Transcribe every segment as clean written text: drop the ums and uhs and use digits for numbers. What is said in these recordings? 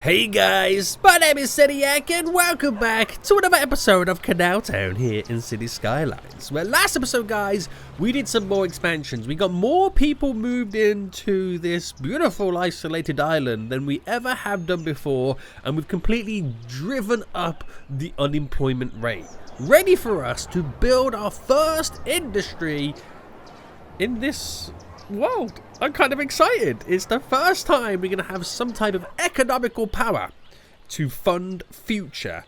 Hey guys, my name is Seniac and welcome back to another episode of Canal Town here in City Skylines. Well, last episode guys, we did some more expansions. We got more people moved into this beautiful isolated island than we ever have done before, and we've completely driven up the unemployment rate. Ready for us to build our first industry in this world. I'm kind of excited. It's the first time we're going to have some type of economical power to fund future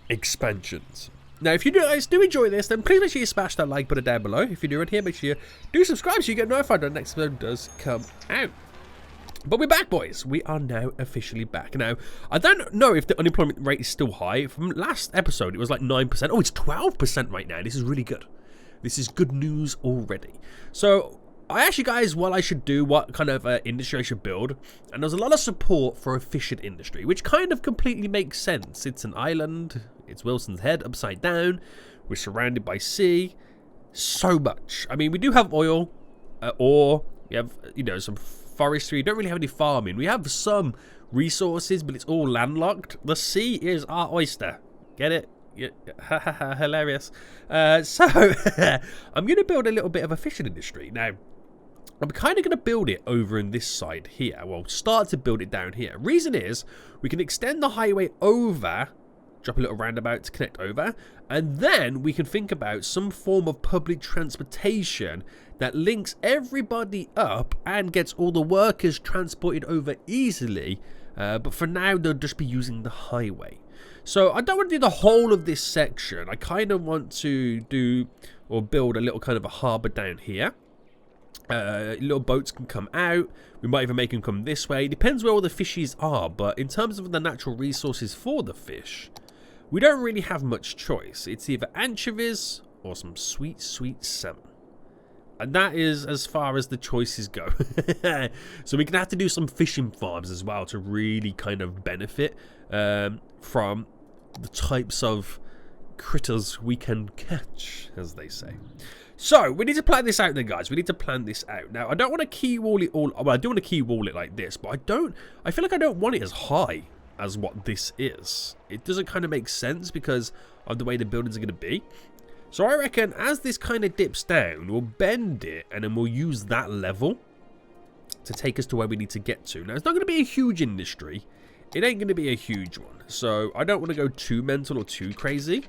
expansions. Now, if you guys do enjoy this, then please make sure you smash that like button down below. If you're new in here, make sure you do subscribe so you get notified when the next episode does come out. But we're back, boys. We are now officially back. Now, I don't know if the unemployment rate is still high. From last episode, it was like 9%. Oh, it's 12% right now. This is really good. This is good news already. So I asked you guys what I should do, what kind of industry I should build, and there's a lot of support for a fishing industry, which kind of completely makes sense. It's an island, it's Wilson's Head upside down, we're surrounded by sea, so much. I mean, we do have oil, ore, we have, you know, some forestry, we don't really have any farming. We have some resources, but it's all landlocked. The sea is our oyster. Get it? Yeah, hilarious. So, I'm going to build a little bit of a fishing industry. Now, I'm kind of going to build it over in this side here. Well, start to build it down here. Reason is, we can extend the highway over, drop a little roundabout to connect over, and then we can think about some form of public transportation that links everybody up and gets all the workers transported over easily. But for now, they'll just be using the highway. So I don't want to do the whole of this section. I kind of want to do or build a little kind of a harbour down here. Little boats can come out. We might even make them come this way. Depends where all the fishies are. But in terms of the natural resources for the fish, we don't really have much choice. It's either anchovies or some sweet, sweet salmon. And that is as far as the choices go. So we're going to have to do some fishing farms as well to really kind of benefit from the types of critters we can catch, as they say. So we need to plan this out then, guys. We need to plan this out. Now, I don't want to key wall it all. Well, I do want to key wall it like this, but I feel like I don't want it as high as what this is. It doesn't kind of make sense because of the way the buildings are going to be. So I reckon as this kind of dips down, we'll bend it and then we'll use that level to take us to where we need to get to. Now, it's not going to be a huge industry. It ain't going to be a huge one. So I don't want to go too mental or too crazy.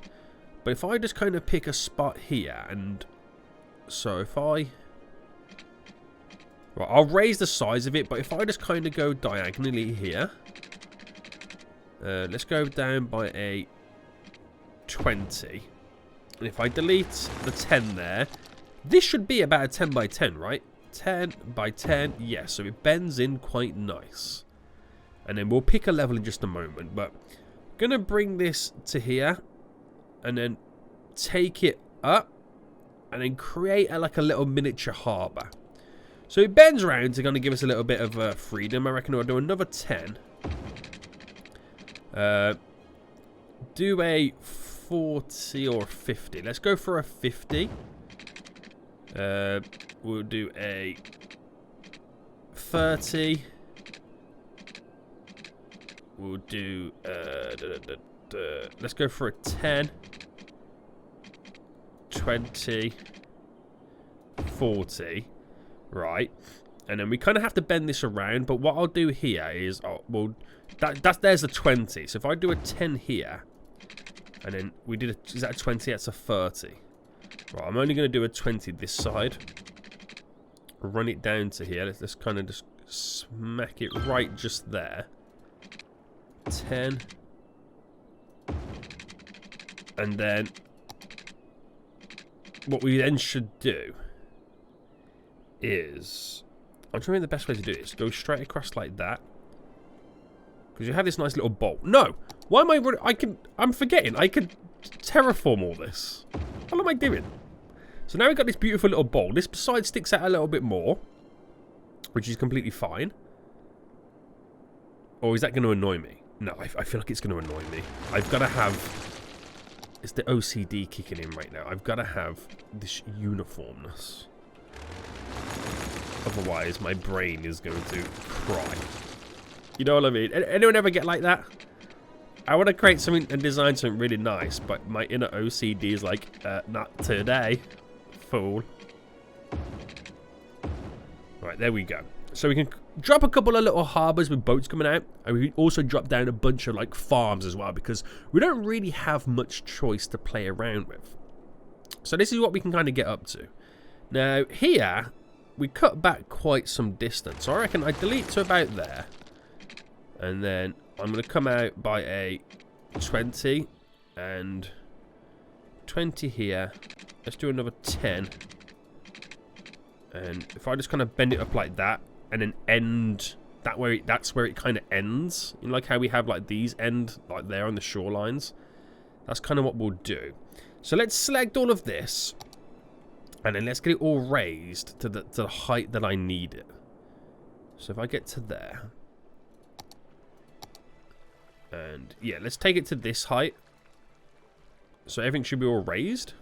But if I just kind of pick a spot here, and so if I... Right, I'll raise the size of it, but if I just kind of go diagonally here. Let's go down by a 20. And if I delete the 10 there, this should be about a 10 by 10, right? 10 by 10, yes. Yeah, so it bends in quite nice. And then we'll pick a level in just a moment. But I'm going to bring this to here. And then take it up. And then create like a little miniature harbour. So it bends around to kind of give us a little bit of freedom. I reckon I'll do another 10. Do a 40 or 50. Let's go for a 50. We'll do a 30. We'll do let's go for a 10. 20. 40. Right. And then we kind of have to bend this around, but what I'll do here is there's a 20. So if I do a 10 here, and then we did is that a 20? That's a 30. Right, I'm only going to do a 20 this side. Run it down to here. Let's kind of just smack it right just there. 10. And then what we then should do is, I'm trying to think the best way to do this. Go straight across like that. Because you have this nice little bolt. No! Why am I running? I'm forgetting. I could terraform all this. What am I doing? So now we've got this beautiful little bolt. This side sticks out a little bit more, which is completely fine. Or is that going to annoy me? No, I feel like it's going to annoy me. I've got to have... It's the OCD kicking in right now. I've got to have this uniformness. Otherwise, my brain is going to cry. You know what I mean? Anyone ever get like that? I want to create something and design something really nice, but my inner OCD is like, not today, fool. Right, there we go. So we can drop a couple of little harbours with boats coming out, and we can also drop down a bunch of like farms as well, because we don't really have much choice to play around with. So this is what we can kind of get up to. Now here, we cut back quite some distance. So I reckon I delete to about there, and then I'm going to come out by a 20 and 20 here. Let's do another 10. And if I just kind of bend it up like that and then end that way, that's where it kind of ends. You know, like how we have like these end like there on the shorelines. That's kind of what we'll do. So let's select all of this and then let's get it all raised to the height that I need it. So if I get to there, and yeah, let's take it to this height. So everything should be all raised.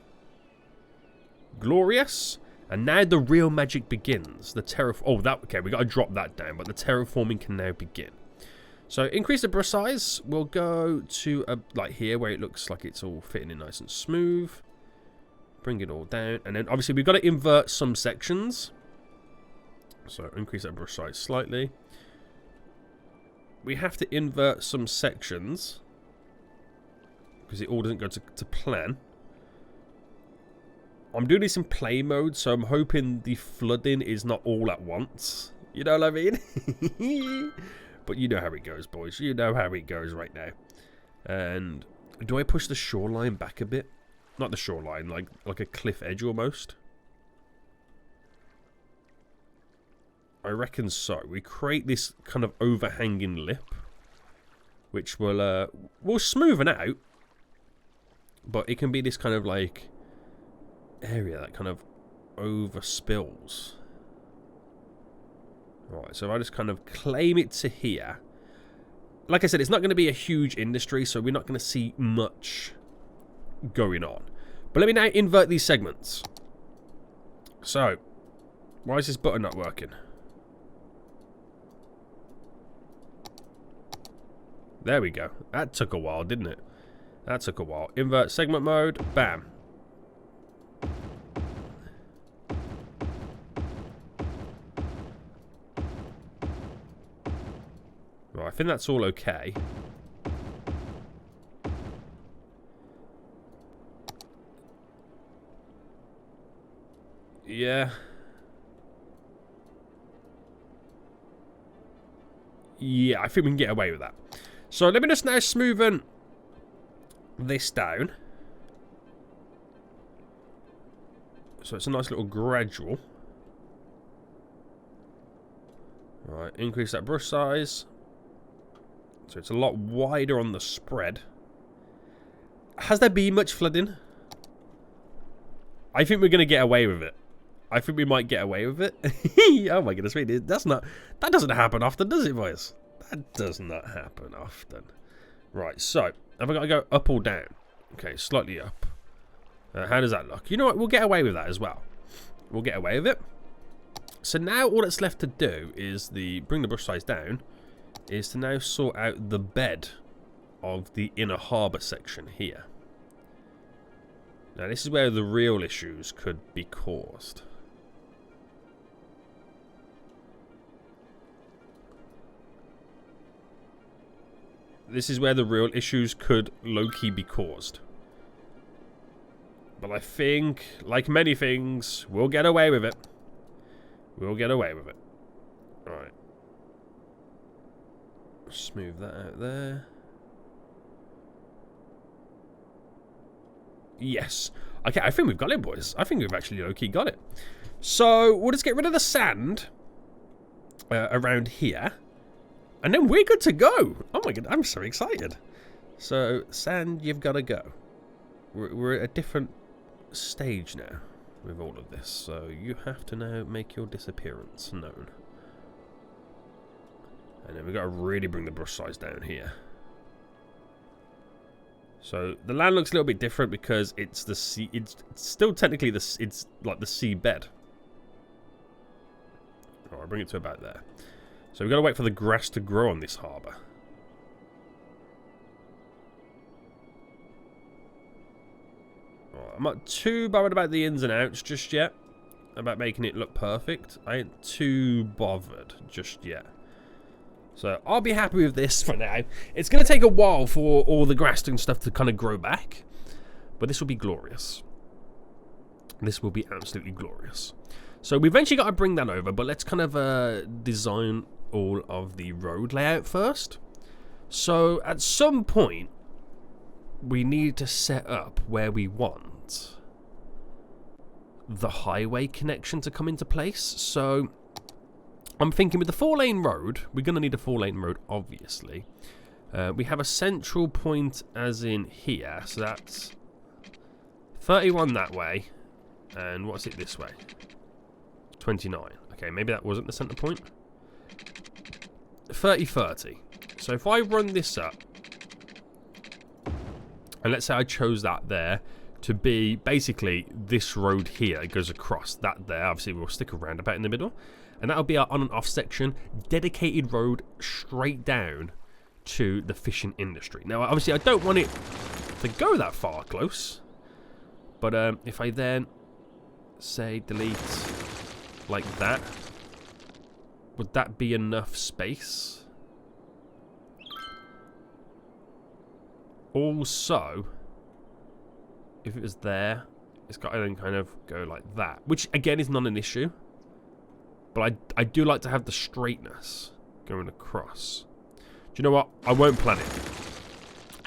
Glorious. And now the real magic begins. The okay, we got to drop that down, but the terraforming can now begin. So increase the brush size. We'll go to like here where it looks like it's all fitting in nice and smooth. Bring it all down, and then obviously we've got to invert some sections. So increase that brush size slightly. We have to invert some sections because it all doesn't go to plan. I'm doing this in play mode, so I'm hoping the flooding is not all at once. You know what I mean? But you know how it goes, boys. You know how it goes right now. And do I push the shoreline back a bit? Not the shoreline, like a cliff edge almost. I reckon so. We create this kind of overhanging lip, which will smoothen out, but it can be this kind of like area that kind of overspills. Right, so I just kind of claim it to here. Like I said, it's not going to be a huge industry, so we're not going to see much going on. But let me now invert these segments. So, why is this button not working? There we go. That took a while, didn't it? That took a while. Invert segment mode. Bam. Right, I think that's all okay. Yeah. Yeah, I think we can get away with that. So let me just now smoothen this down. So it's a nice little gradual. Right, increase that brush size. So it's a lot wider on the spread. Has there been much flooding? I think we're going to get away with it. I think we might get away with it. Oh my goodness, wait, that doesn't happen often, does it, boys? That does not happen often. Right, so have I got to go up or down? Okay, slightly up. How does that look? You know what? We'll get away with that as well. We'll get away with it. So now all that's left to do is bring the brush size down. Is to now sort out the bed of the inner harbour section here. Now this is where the real issues could be caused. This is where the real issues could low-key be caused. But I think, like many things, we'll get away with it. We'll get away with it. Alright. Smooth that out there. Yes. Okay, I think we've got it, boys. I think we've actually low-key got it. So, we'll just get rid of the sand around here. And then we're good to go. Oh my god, I'm so excited. So, sand, you've got to go. We're at a different stage now with all of this. So, you have to now make your disappearance known. And then we've got to really bring the brush size down here. So the land looks a little bit different because it's the sea. It's still technically it's like the sea bed. Oh, I'll bring it to about there. So we've got to wait for the grass to grow on this harbour. I'm not too bothered about the ins and outs just yet. About making it look perfect. I ain't too bothered just yet. So I'll be happy with this for now. It's going to take a while for all the grass and stuff to kind of grow back. But this will be glorious. This will be absolutely glorious. So we eventually got to bring that over. But let's kind of design all of the road layout first. So at some point, we need to set up where we want the highway connection to come into place. So I'm thinking with the 4-lane road, we're going to need a 4-lane road, obviously. We have a central point as in here, so that's 31 that way, and what's it this way? 29. Okay, maybe that wasn't the center point. 30. So if I run this up, and let's say I chose that there to be basically this road here. It goes across that there. Obviously, we'll stick a roundabout in the middle. And that'll be our on and off section. Dedicated road straight down to the fishing industry. Now, obviously, I don't want it to go that far close. But if I then, say, delete like that, would that be enough space? Also, if it was there, it's got to then kind of go like that, which again is not an issue. But I do like to have the straightness going across. Do you know what? I won't plan it.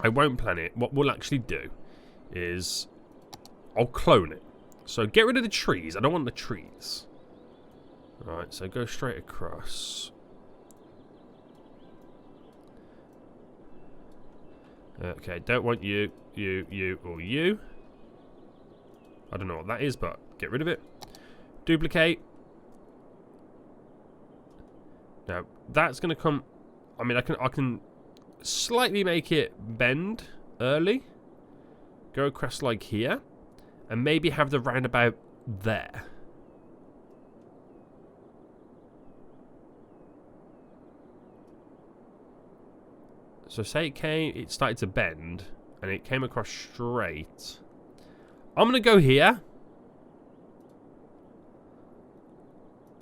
I won't plan it. What we'll actually do is I'll clone it. So get rid of the trees. I don't want the trees. Alright, so go straight across. Okay, don't want you, or you. I don't know what that is, but get rid of it. Duplicate. Now, that's going to come... I mean, I can slightly make it bend early. Go across like here. And maybe have the roundabout there. So say it started to bend, and it came across straight. I'm going to go here.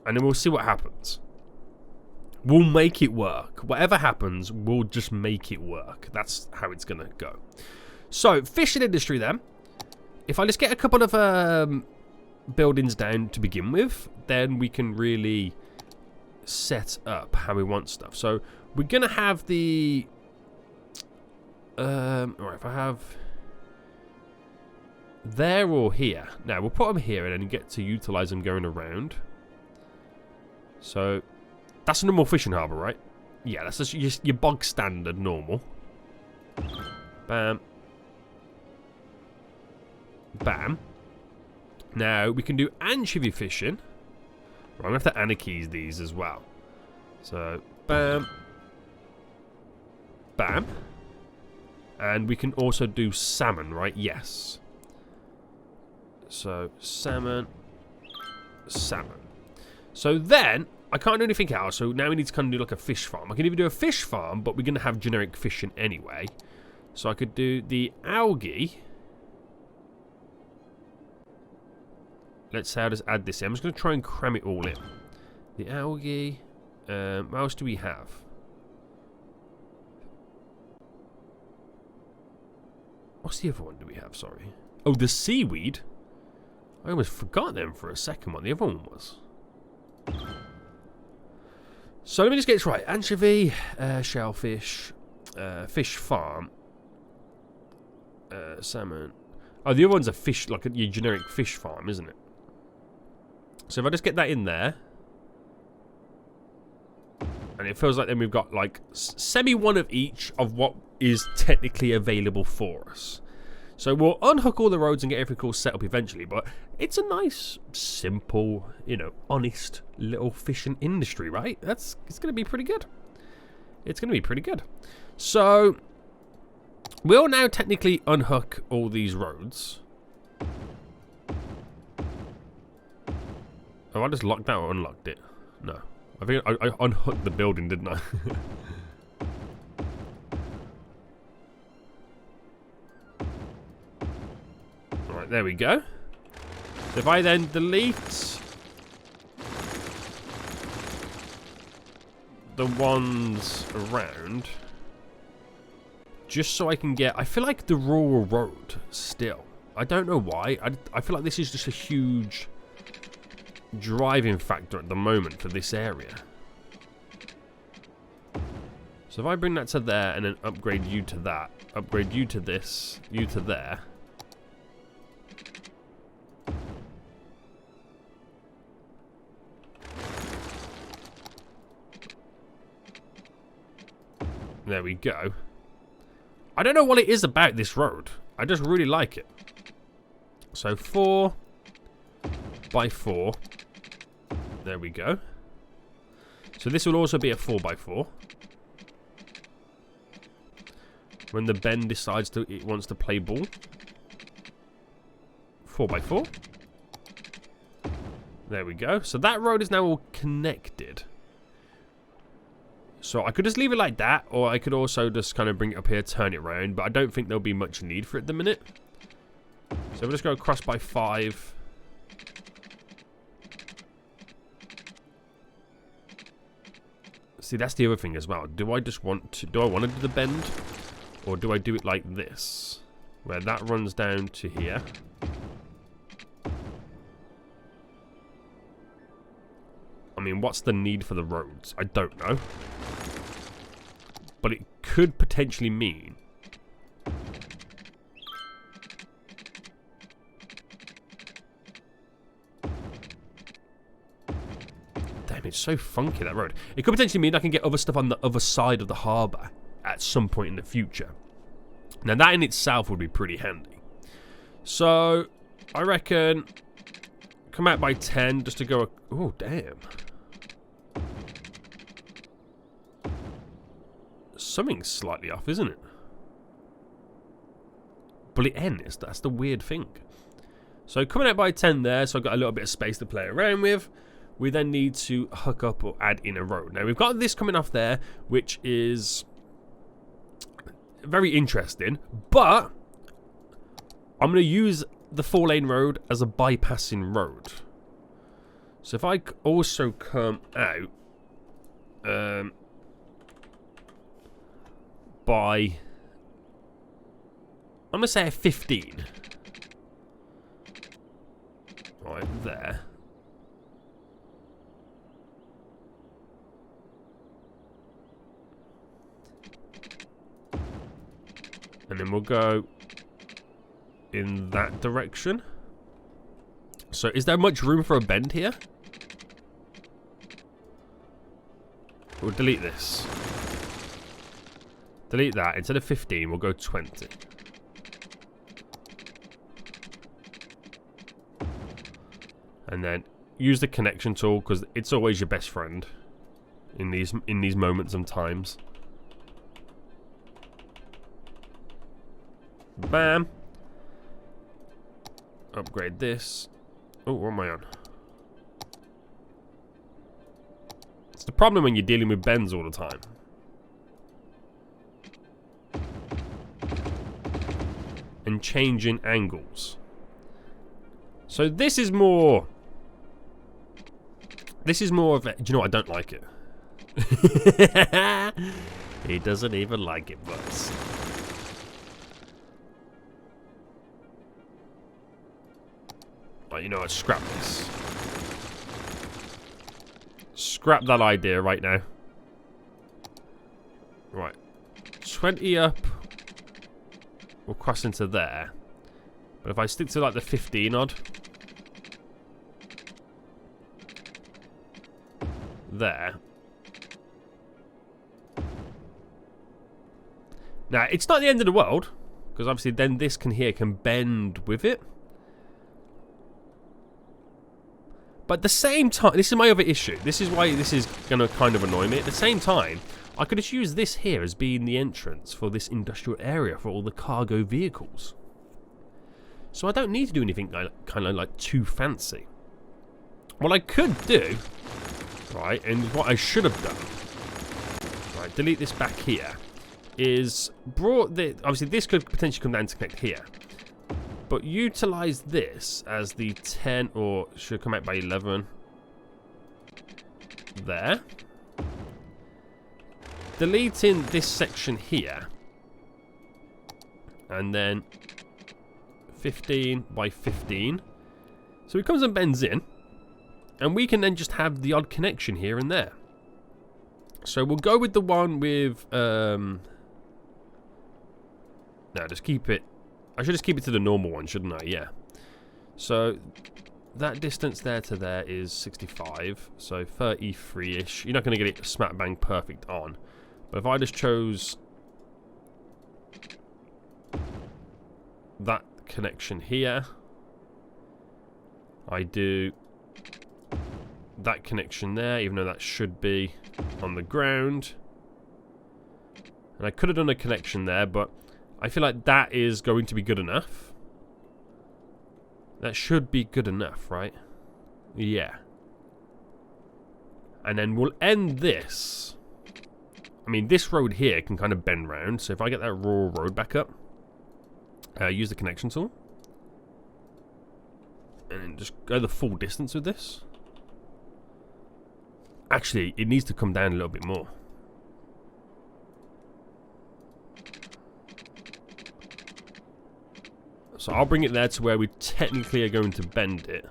And then we'll see what happens. We'll make it work. Whatever happens, we'll just make it work. That's how it's going to go. So, fishing industry then. If I just get a couple of buildings down to begin with, then we can really set up how we want stuff. So, we're going to have the... Alright, if I have... there or here. Now, we'll put them here and then get to utilize them going around. So, that's a normal fishing harbour, right? Yeah, that's just your bog standard normal. Bam. Bam. Now, we can do anchovy fishing. Right, I'm going to have to anarchize these as well. So, bam. Bam. And we can also do salmon, right? Yes. So, salmon. Salmon. So then, I can't do anything else. So now we need to kind of do like a fish farm. I can even do a fish farm, but we're going to have generic fishing anyway. So I could do the algae. Let's say I'll just add this in. I'm just going to try and cram it all in. The algae. What else do we have? What's the other one do we have? Sorry. Oh, the seaweed. I almost forgot them for a second what the other one was. So let me just get this right. Anchovy, shellfish, fish farm, salmon. Oh, the other one's a fish, like your generic fish farm, isn't it? So if I just get that in there. And it feels like then we've got like semi one of each of what is technically available for us. So we'll unhook all the roads and get everything all set up eventually. But it's a nice, simple, you know, honest little fishing industry, right? It's going to be pretty good. It's going to be pretty good. So we'll now technically unhook all these roads. Oh, I just locked that or unlocked it? No. I think I unhooked the building, didn't I? Alright, there we go. So if I then delete the ones around, just so I can get... I feel like the rural road still. I don't know why. I feel like this is just a huge driving factor at the moment for this area. So if I bring that to there and then upgrade you to that, upgrade you to this, you to there. There we go. I don't know what it is about this road. I just really like it. So 4 by 4. There we go. So this will also be a 4 by 4. When the Ben decides it wants to play ball. 4 by 4. There we go. So that road is now all connected. So I could just leave it like that, or I could also just kind of bring it up here, turn it around, but I don't think there'll be much need for it at the minute. So we'll just go across by 5. See, that's the other thing as well. Do I want to do the bend, or do I do it like this, where that runs down to here? I mean, what's the need for the roads? I don't know. But it could potentially mean... Damn, it's so funky, that road. It could potentially mean I can get other stuff on the other side of the harbour at some point in the future. Now, that in itself would be pretty handy. So, I reckon... Come out by 10 just to go... Oh, damn. Something's slightly off, isn't it? But it ends. That's the weird thing. So coming out by 10 there, so I've got a little bit of space to play around with. We then need to hook up or add in a road. Now we've got this coming off there, which is very interesting. But I'm going to use the 4-lane road as a bypassing road. So if I also come out by, I'm going to say a 15. Right there. And then we'll go in that direction. So is there much room for a bend here? We'll delete this. Delete that. Instead of 15, we'll go 20. And then use the connection tool, because it's always your best friend in these moments and times. Bam. Upgrade this. Oh, what am I on? It's the problem when you're dealing with bends all the time. And changing angles. So this is more... This is more of a... Do you know what? I don't like it. He doesn't even like it, but... Right, you know what? Scrap this. Scrap that idea right now. Right. 20 up. We'll cross into there. But if I stick to like the 15 odd. There. Now, it's not the end of the world. Because obviously then this can bend with it. But at the same time, this is my other issue. This is why this is going to kind of annoy me. At the same time, I could just use this here as being the entrance for this industrial area for all the cargo vehicles. So I don't need to do anything kind of like too fancy. What I could do Right, and what I should have done, right, delete this back here, is brought the, obviously this could potentially come down to connect here, but utilize this as the 10, or should come out by 11, there. Deleting this section here, and then 15 by 15, so it comes and bends in. And we can then just have the odd connection here and there. So we'll go with the one with... no, just keep it... I should just keep it to the normal one, shouldn't I? Yeah. So that distance there to there is 65. So 33-ish. You're not going to get it smack bang perfect on. But if I just chose that connection here, I do... that connection there, even though that should be on the ground. And I could have done a connection there, but I feel like that is going to be good enough. That should be good enough, right? Yeah. And then we'll end this. I mean, this road here can kind of bend round. So if I get that raw road back up, use the connection tool. And then just go the full distance with this. Actually, it needs to come down a little bit more. So I'll bring it there to where we technically are going to bend it.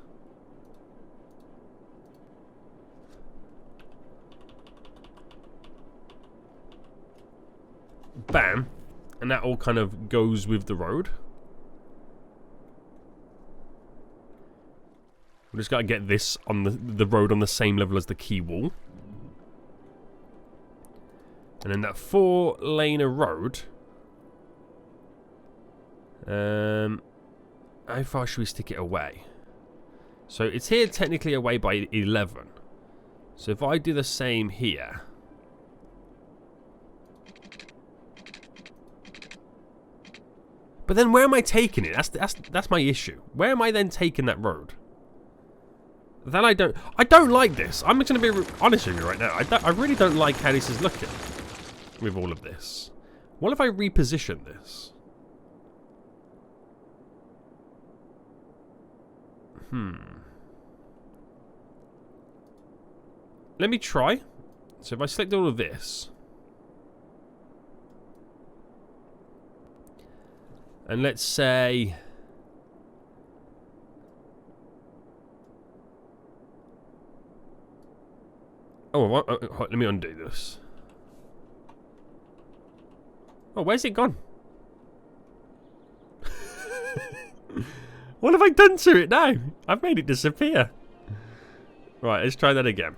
Bam. And that all kind of goes with the road. We just got to get this on the road on the same level as the quay wall. And then that 4-laner road. How far should we stick it away? So it's here technically away by 11. So if I do the same here. But then where am I taking it? That's my issue. Where am I then taking that road? Then I don't like this. I'm just going to be honest with you right now. I really don't like how this is looking with all of this. What if I reposition this? Let me try. So if I select all of this. And let's say... Oh, let me undo this. Oh, where's it gone? What have I done to it now? I've made it disappear. Right, let's try that again.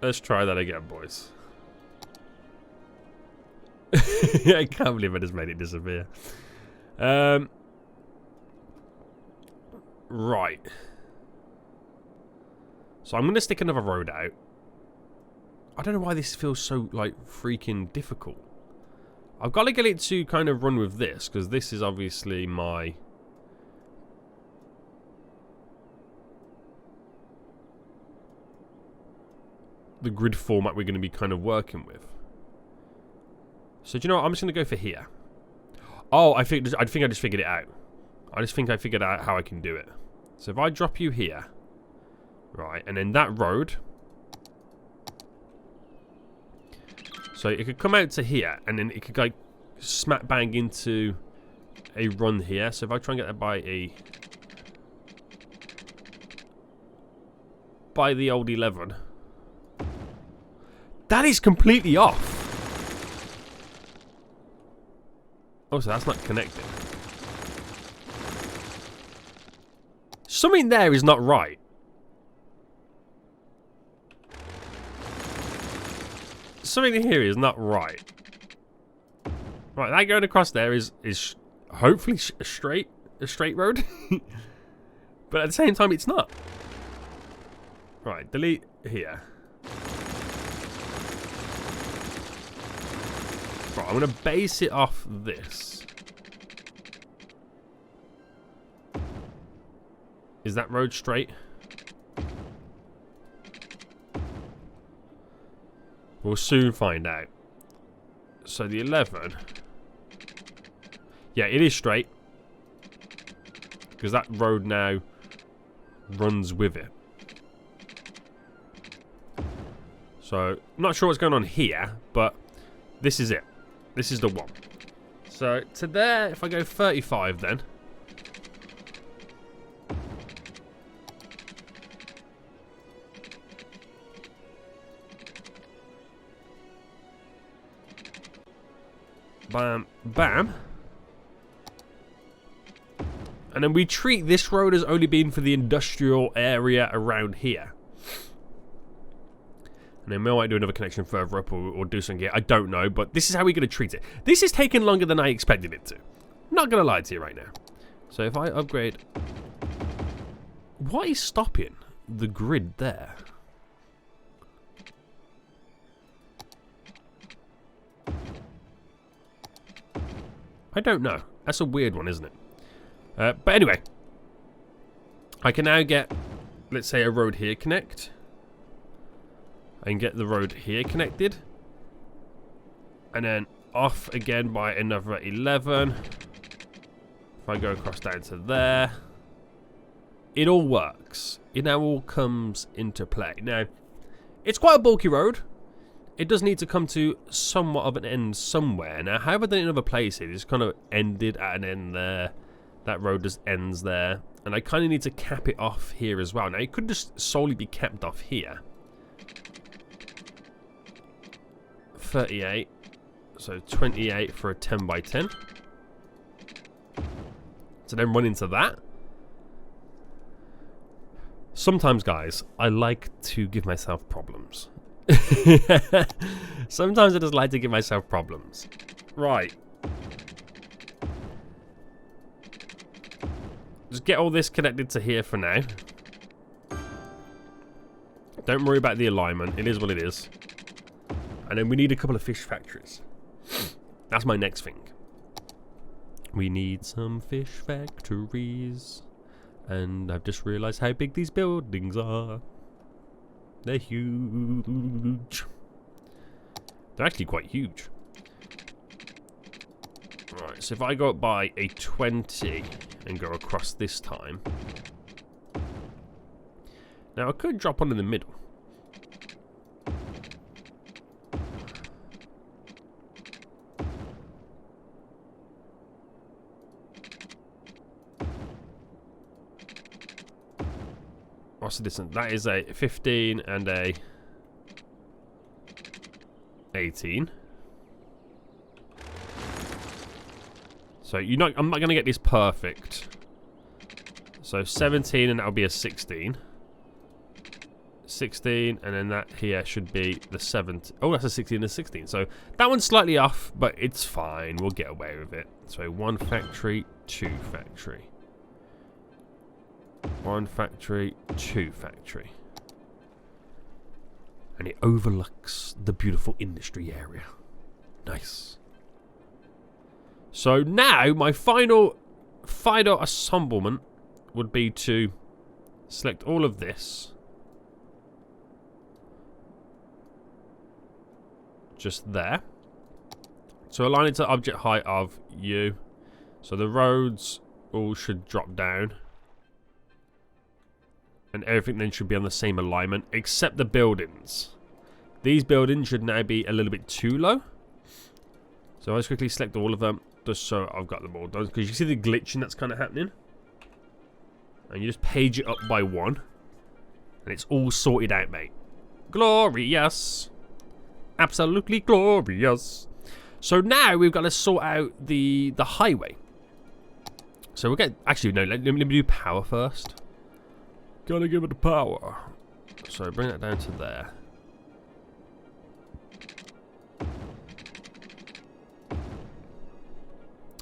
Let's try that again, boys. I can't believe I just made it disappear. Right. So I'm going to stick another road out. I don't know why this feels so, like, freaking difficult. I've got to get it to kind of run with this, because this is obviously my... the grid format we're going to be kind of working with. So do you know what? I'm just going to go for here. Oh, I think I just figured it out. I just think I figured out how I can do it. So if I drop you here, right, and then that road, so it could come out to here, and then it could like smack bang into a run here. So if I try and get that by the old 11, that is completely off. Oh, so that's not connected. Something there is not right. Something here is not right. Right, that going across there is hopefully a straight road. But at the same time, it's not. Right, delete here. Right, I'm going to base it off this. Is that road straight? We'll soon find out. So the 11. Yeah, it is straight. Because that road now runs with it. So, I'm not sure what's going on here, but this is it. This is the one. So, to there, if I go 35 then. Bam, bam. And then we treat this road as only being for the industrial area around here. And then we might do another connection further up or do something here. I don't know, but this is how we're going to treat it. This is taking longer than I expected it to. I'm not going to lie to you right now. So if I upgrade... What is stopping the grid there? I don't know. That's a weird one, isn't it? But anyway. I can now get, let's say, a road here connect. I can get the road here connected. And then off again by another 11. If I go across down to there. It all works. It now all comes into play. Now, it's quite a bulky road. It does need to come to somewhat of an end somewhere. Now, how have I done it in other places? It's kind of ended at an end there. That road just ends there. And I kind of need to cap it off here as well. Now, it could just solely be capped off here. 38. So 28 for a 10 by 10. So then run into that. Sometimes, guys, I like to give myself problems. Sometimes I just like to give myself problems. Right. Just get all this connected to here for now. Don't worry about the alignment. It is what it is. And then we need a couple of fish factories. That's my next thing. We need some fish factories. And I've just realised how big these buildings are. They're huge. They're actually quite huge. Right, so if I go up by a 20 and go across this time. Now I could drop one in the middle. What's the distance? That is a 15 and a 18. So I'm not going to get this perfect. So 17 and that'll be a 16. 16 and then that here should be the 17. Oh, that's a 16 and a 16. So that one's slightly off, but it's fine. We'll get away with it. So 1 factory, 2 factory. 1 factory, 2 factory. And it overlooks the beautiful industry area. Nice. So now my final assemblement would be to select all of this. Just there. So align it to object height of you. So the roads all should drop down. And everything then should be on the same alignment, except the buildings. These buildings should now be a little bit too low. So I'll just quickly select all of them, just so I've got them all done. Because you see the glitching that's kind of happening. And you just page it up by 1. And it's all sorted out, mate. Glorious. Absolutely glorious. So now we've got to sort out the highway. So we'll get... Actually, no, let me do power first. Gotta give it the power. So bring that down to there.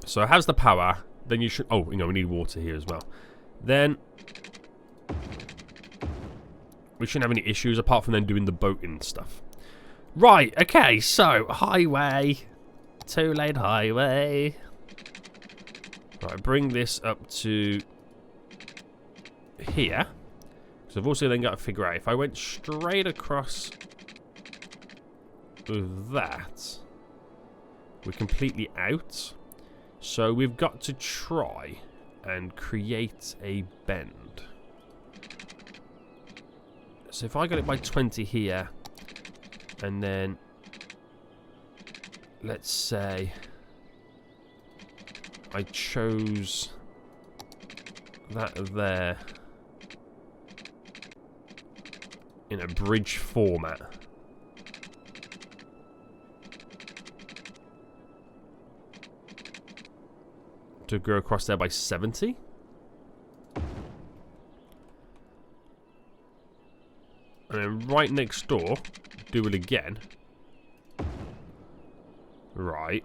So it has the power. Then you should... Oh, you know, we need water here as well. Then... we shouldn't have any issues apart from then doing the boating stuff. Right, okay, so highway. two-lane highway. Right, bring this up to here. So I've also then got to figure out if I went straight across with that, we're completely out. So we've got to try and create a bend. So if I got it by 20 here, and then let's say I chose that there in a bridge format. To go across there by 70. And then right next door, do it again. Right.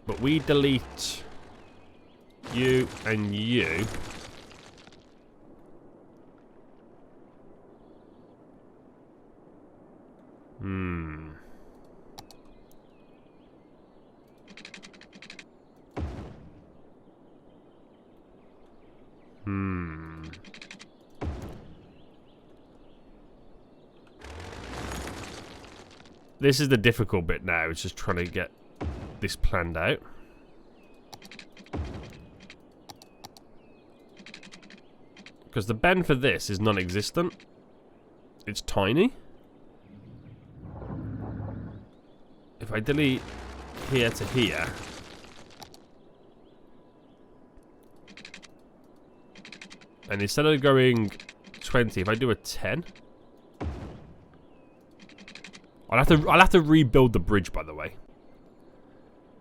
But we delete you and you. This is the difficult bit now. It's just trying to get this planned out. Because the bend for this is non-existent. It's tiny. If I delete here to here, and instead of going 20, if I do a 10, I'll have to rebuild the bridge, by the way.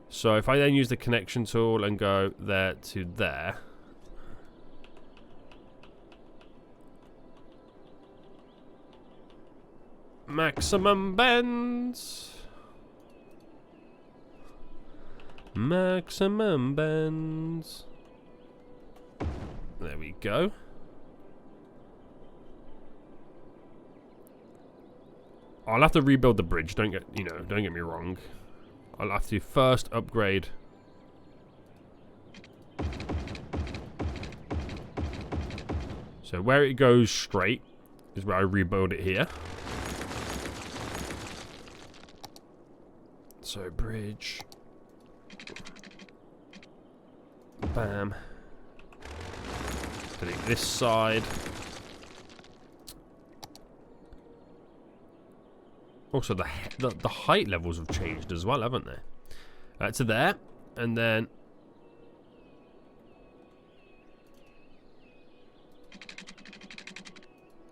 So if I then use the connection tool and go there to there, maximum bends. Maximum bends. There we go. I'll have to rebuild the bridge. Don't get me wrong. I'll have to first upgrade. So where it goes straight is where I rebuild it here. So bridge. Bam. Delete this side. Also, the height levels have changed as well, haven't they? To there, and then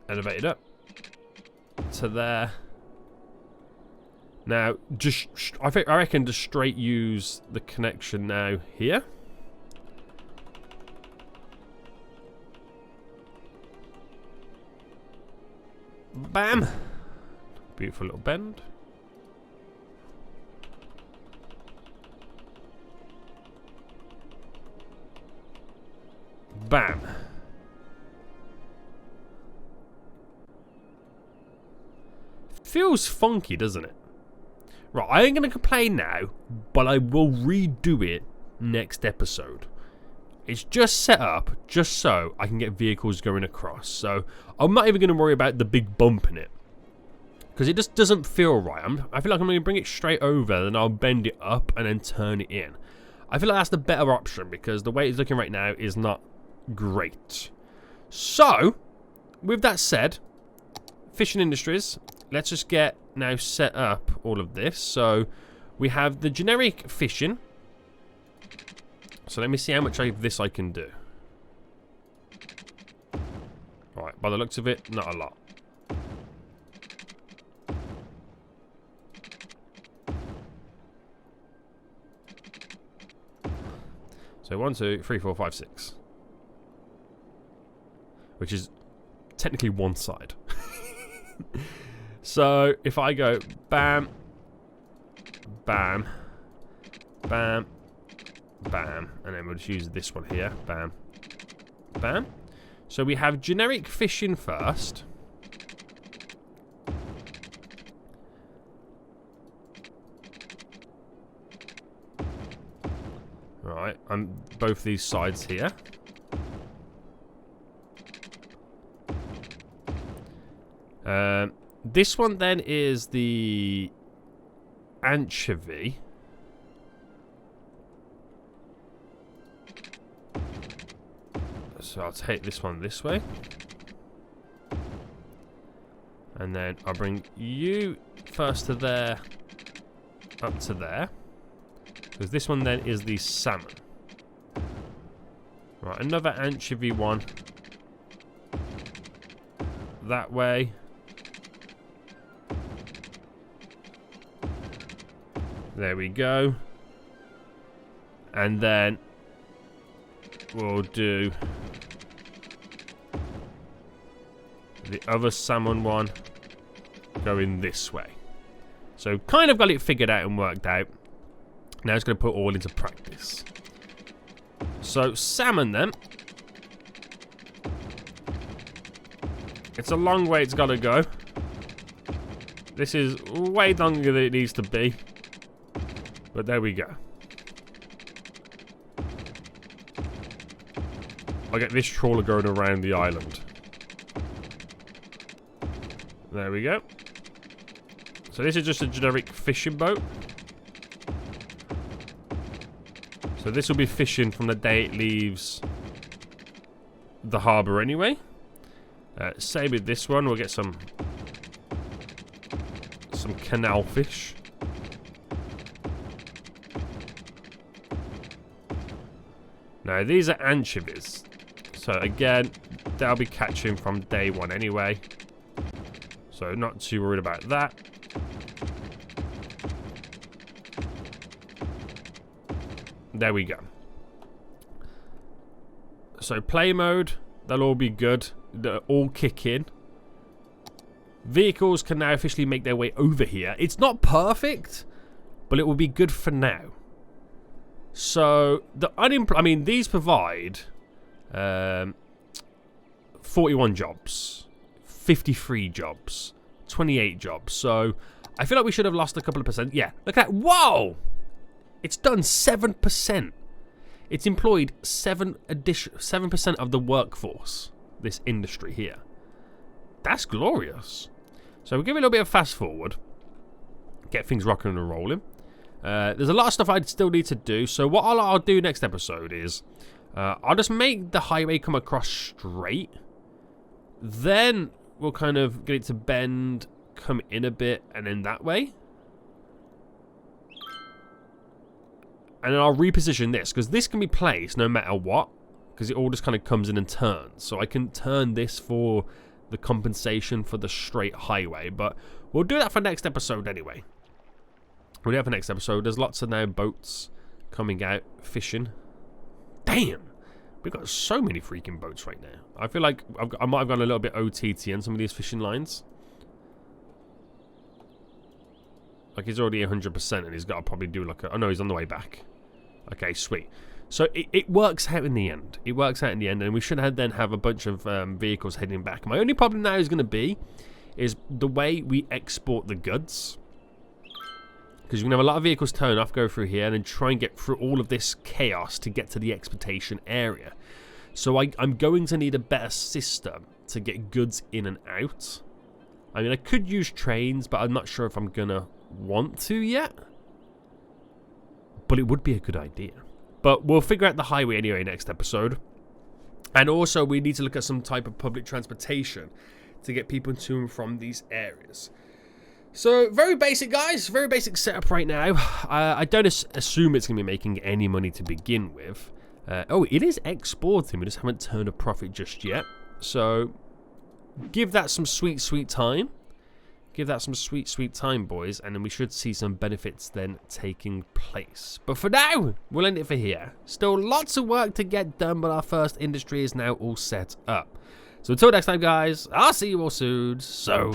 elevate it up to there. Now, I reckon just straight use the connection now here. Bam. Beautiful little bend. Bam. Feels funky, doesn't it? Right, I ain't going to complain now, but I will redo it next episode. It's just set up just so I can get vehicles going across. So I'm not even going to worry about the big bump in it, because it just doesn't feel right. I feel like I'm going to bring it straight over, then I'll bend it up and then turn it in. I feel like that's the better option, because the way it's looking right now is not great. So, with that said, fishing industries, let's just get now set up all of this. So, we have the generic fishing. So, let me see how much of this I can do. Alright, by the looks of it, not a lot. So 1, 2, 3, 4, 5, 6. Which is technically one side. So if I go bam, bam, bam, bam, and then we'll just use this one here, bam, bam. So we have generic fishing first. on both these sides here. This one then is the anchovy. So I'll take this one this way. And then I'll bring you first to there, up to there. Because this one then is the salmon. Right, another anchovy one. That way. There we go. And then we'll do the other salmon one going this way. So kind of got it figured out and worked out. Now it's going to put all into practice. So salmon then. It's a long way it's got to go. This is way longer than it needs to be. But there we go. I'll get this trawler going around the island. There we go. So this is just a generic fishing boat. So this will be fishing from the day it leaves the harbour anyway. Same with this one. We'll get some canal fish. Now these are anchovies. So again, they'll be catching from day one anyway. So not too worried about that. There we go. So play mode, they'll all be good. They'll all kick in. Vehicles can now officially make their way over here. It's not perfect, but it will be good for now. So the these provide 41 jobs, 53 jobs, 28 jobs. So I feel like we should have lost a couple of percent. Yeah, look at that. Whoa! It's done 7%. It's employed 7% of the workforce, this industry here. That's glorious. So we'll give it a little bit of fast forward. Get things rocking and rolling. There's a lot of stuff I still need to do. So what I'll do next episode is I'll just make the highway come across straight. Then we'll kind of get it to bend, come in a bit, and then that way. And then I'll reposition this, because this can be placed no matter what, because it all just kind of comes in and turns. So I can turn this for the compensation for the straight highway, but we'll do that for next episode anyway. We'll do that for next episode. There's lots of now boats coming out, fishing. Damn! We've got so many freaking boats right now. I feel like I might have gone a little bit OTT on some of these fishing lines. Like he's already 100% and he's got to probably do like a... Oh no, he's on the way back. Okay, sweet. So it works out in the end. It works out in the end, and we should then have a bunch of vehicles heading back. My only problem now is going to be is the way we export the goods. Because you're going to have a lot of vehicles turn off, go through here, and then try and get through all of this chaos to get to the exportation area. So I'm going to need a better system to get goods in and out. I mean, I could use trains, but I'm not sure if I'm going to want to yet. But it would be a good idea. But we'll figure out the highway anyway next episode. And also we need to look at some type of public transportation to get people to and from these areas. So very basic, guys. Very basic setup right now. I don't assume it's going to be making any money to begin with. Oh, it is exporting. We just haven't turned a profit just yet. So give that some sweet, sweet time. Give that some sweet, sweet time, boys, and then we should see some benefits then taking place. But for now, we'll end it for here. Still lots of work to get done, but our first industry is now all set up. So until next time, guys, I'll see you all soon. So